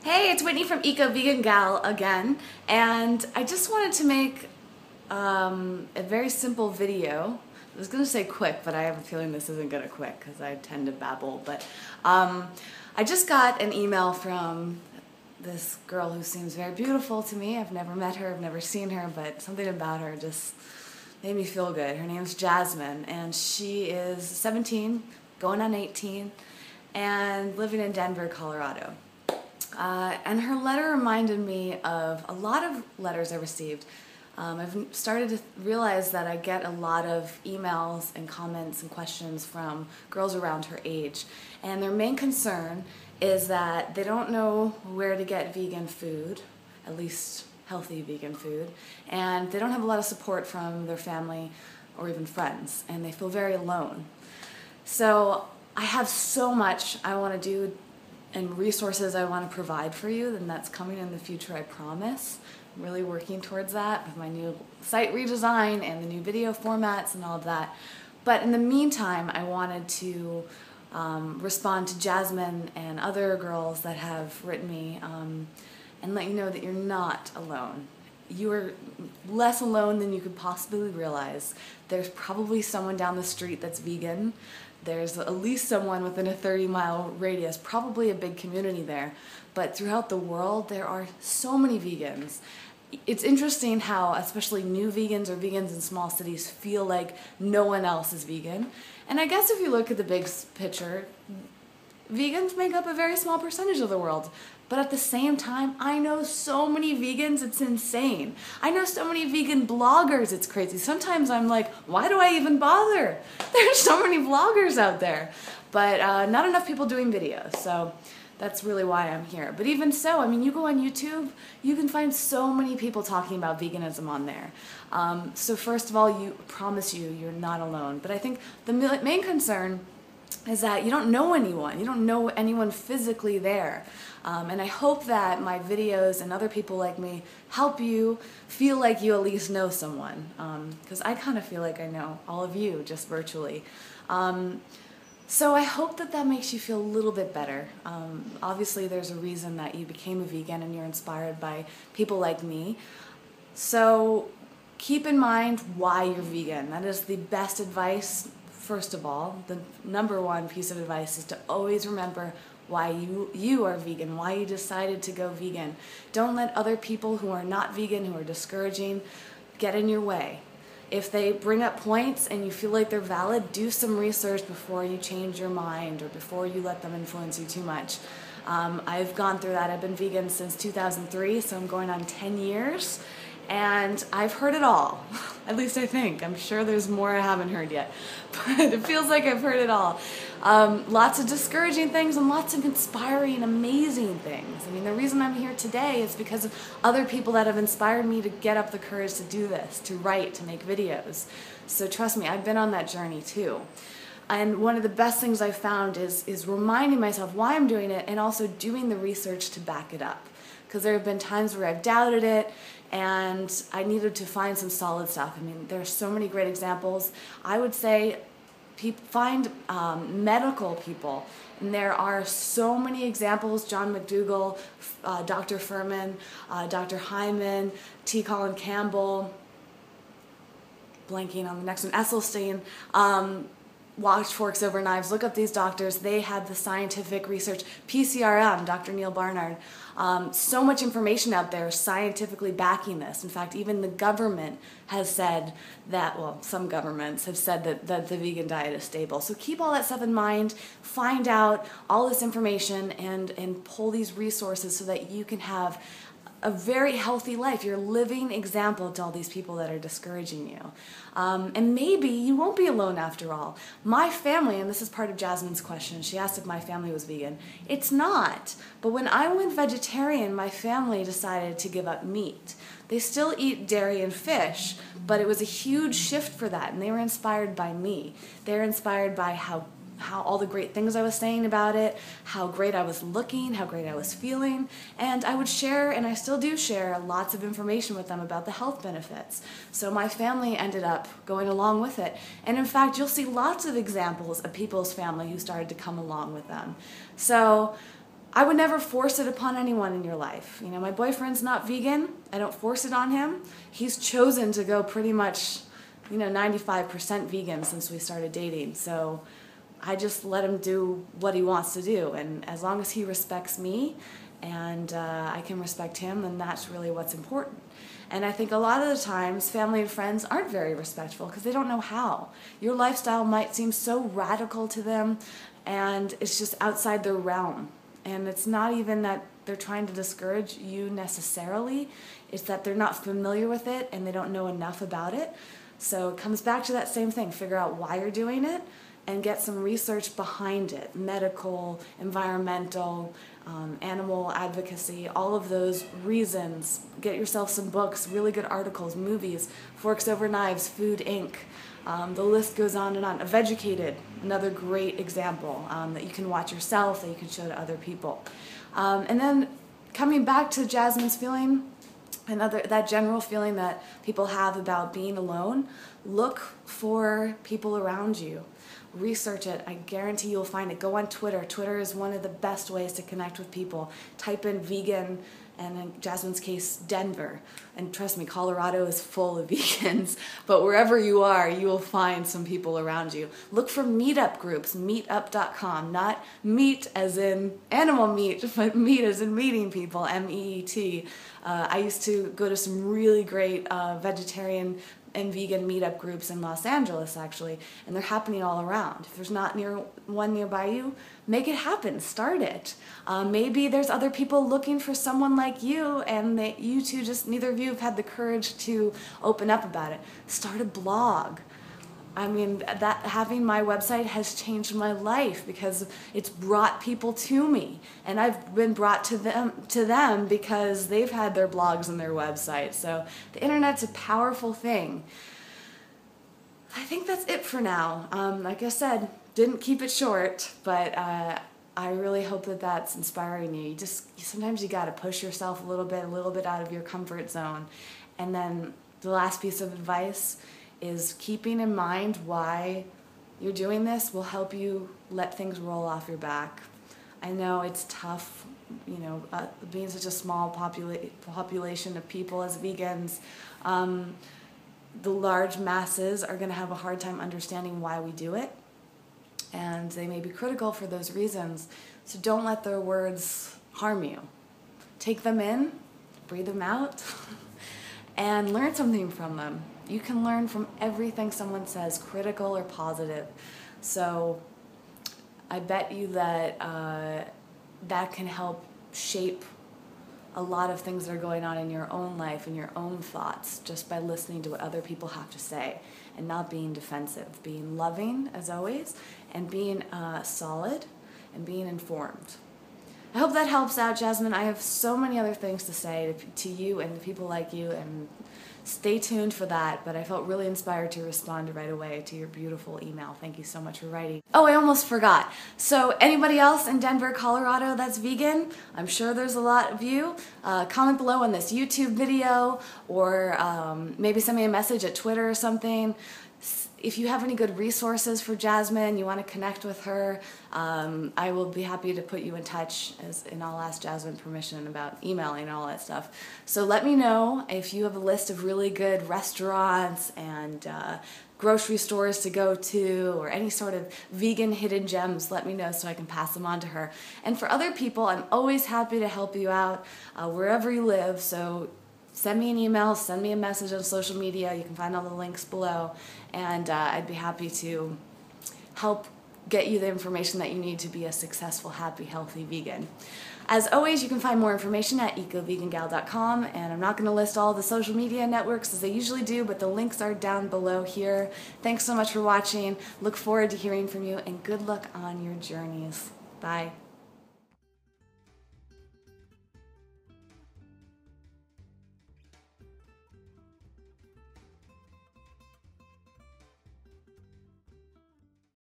Hey, it's Whitney from Eco Vegan Gal again, and I just wanted to make a very simple video. I was going to say quick, but I have a feeling this isn't going to quick because I tend to babble. But I just got an email from this girl who seems very beautiful to me. I've never met her, I've never seen her, but something about her just made me feel good. Her name's Jasmine, and she is 17, going on 18, and living in Denver, Colorado. And her letter reminded me of a lot of letters I received. I've started to realize that I get a lot of emails and comments and questions from girls around her age. And their main concern is that they don't know where to get vegan food, at least healthy vegan food, and they don't have a lot of support from their family or even friends, and they feel very alone. So I have so much I want to do and resources I want to provide for you, and that's coming in the future, I promise. I'm really working towards that with my new site redesign and the new video formats and all of that. But in the meantime, I wanted to respond to Jasmine and other girls that have written me and let you know that you're not alone. You are less alone than you could possibly realize. There's probably someone down the street that's vegan. There's at least someone within a 30-mile radius, probably a big community there. But throughout the world, there are so many vegans. It's interesting how, especially new vegans or vegans in small cities, feel like no one else is vegan. And I guess if you look at the big picture, vegans make up a very small percentage of the world. But at the same time, I know so many vegans, it's insane. I know so many vegan bloggers, it's crazy. Sometimes I'm like, why do I even bother? There's so many bloggers out there. But not enough people doing videos, so that's really why I'm here. But even so, I mean, you go on YouTube, you can find so many people talking about veganism on there. So first of all, I promise you, you're not alone. But I think the main concern is that you don't know anyone. You don't know anyone physically there. And I hope that my videos and other people like me help you feel like you at least know someone. Because I kind of feel like I know all of you just virtually. So I hope that that makes you feel a little bit better. Obviously there's a reason that you became a vegan and you're inspired by people like me. So keep in mind why you're vegan. That is the best advice. First of all, the number one piece of advice is to always remember why you are vegan, why you decided to go vegan. Don't let other people who are not vegan, who are discouraging, get in your way. If they bring up points and you feel like they're valid, do some research before you change your mind or before you let them influence you too much. I've gone through that. I've been vegan since 2003, so I'm going on 10 years. And I've heard it all, at least I think. I'm sure there's more I haven't heard yet, but it feels like I've heard it all. Lots of discouraging things and lots of inspiring, amazing things. I mean, the reason I'm here today is because of other people that have inspired me to get up the courage to do this, to write, to make videos. So trust me, I've been on that journey too. And one of the best things I've found is reminding myself why I'm doing it and also doing the research to back it up. Because there have been times where I've doubted it and I needed to find some solid stuff. I mean, there are so many great examples. I would say find medical people. And there are so many examples. John McDougall, Dr. Furman, Dr. Hyman, T. Colin Campbell, blanking on the next one, Esselstyn. Watch Forks Over Knives. Look up these doctors. They have the scientific research. PCRM, Dr. Neil Barnard. So much information out there scientifically backing this. In fact, even the government has said that, well, some governments have said that the vegan diet is stable. So keep all that stuff in mind. Find out all this information and pull these resources so that you can have a very healthy life. You're a living example to all these people that are discouraging you. And maybe you won't be alone after all. My family, and this is part of Jasmine's question, she asked if my family was vegan. It's not. But when I went vegetarian, my family decided to give up meat. They still eat dairy and fish, but it was a huge shift for that, and they were inspired by me. They're inspired by how all the great things I was saying about it, how great I was looking, how great I was feeling, and I would share, and I still do share, lots of information with them about the health benefits. So my family ended up going along with it, and in fact you'll see lots of examples of people's family who started to come along with them. So I would never force it upon anyone in your life. You know, my boyfriend's not vegan. I don't force it on him. He's chosen to go pretty much, 95% vegan since we started dating. So I just let him do what he wants to do. And as long as he respects me and I can respect him, then that's really what's important. And I think a lot of the times family and friends aren't very respectful because they don't know how. Your lifestyle might seem so radical to them and it's just outside their realm. And it's not even that they're trying to discourage you necessarily. It's that they're not familiar with it and they don't know enough about it. So it comes back to that same thing. Figure out why you're doing it and get some research behind it. Medical, environmental, animal advocacy, all of those reasons. Get yourself some books, really good articles, movies, Forks Over Knives, Food Inc. The list goes on and on. Vegucated, another great example that you can watch yourself, that you can show to other people. And then coming back to Jasmine's feeling, that general feeling that people have about being alone, look for people around you. Research it. I guarantee you'll find it. Go on Twitter. Twitter is one of the best ways to connect with people. Type in vegan, and in Jasmine's case, Denver. And trust me, Colorado is full of vegans. But wherever you are, you will find some people around you. Look for meetup groups, meetup.com. Not meat as in animal meat, but meat as in meeting people, M-E-E-T. I used to go to some really great vegetarian and vegan meetup groups in Los Angeles, actually, and they're happening all around. If there's not one nearby you, make it happen. Start it. Maybe there's other people looking for someone like you, and you two just, neither of you have had the courage to open up about it. Start a blog. I mean, having my website has changed my life because it's brought people to me, and I've been brought to them because they've had their blogs and their websites. So the internet's a powerful thing. I think that's it for now. Like I said, didn't keep it short, but I really hope that that's inspiring you. Sometimes you got to push yourself a little bit out of your comfort zone. And then the last piece of advice is keeping in mind why you're doing this will help you let things roll off your back. I know it's tough, being such a small population of people as vegans. The large masses are going to have a hard time understanding why we do it, and they may be critical for those reasons. So don't let their words harm you. Take them in, breathe them out, and learn something from them. You can learn from everything someone says, critical or positive. So I bet you that that can help shape a lot of things that are going on in your own life and your own thoughts just by listening to what other people have to say and not being defensive, being loving as always, and being solid and being informed. I hope that helps out, Jasmine. I have so many other things to say to you and to people like you, and stay tuned for that, but I felt really inspired to respond right away to your beautiful email. Thank you so much for writing. Oh, I almost forgot. So anybody else in Denver, Colorado that's vegan? I'm sure there's a lot of you. Comment below on this YouTube video, or maybe send me a message at Twitter or something. If you have any good resources for Jasmine, you want to connect with her, I will be happy to put you in touch, and I'll ask Jasmine permission about emailing and all that stuff. So let me know if you have a list of really good restaurants and grocery stores to go to, or any sort of vegan hidden gems. Let me know so I can pass them on to her. And for other people, I'm always happy to help you out wherever you live. So send me an email, send me a message on social media. You can find all the links below, and I'd be happy to help get you the information that you need to be a successful, happy, healthy vegan. As always, you can find more information at ecovegangal.com, and I'm not going to list all the social media networks as I usually do, but the links are down below here. Thanks so much for watching. Look forward to hearing from you, and good luck on your journeys. Bye.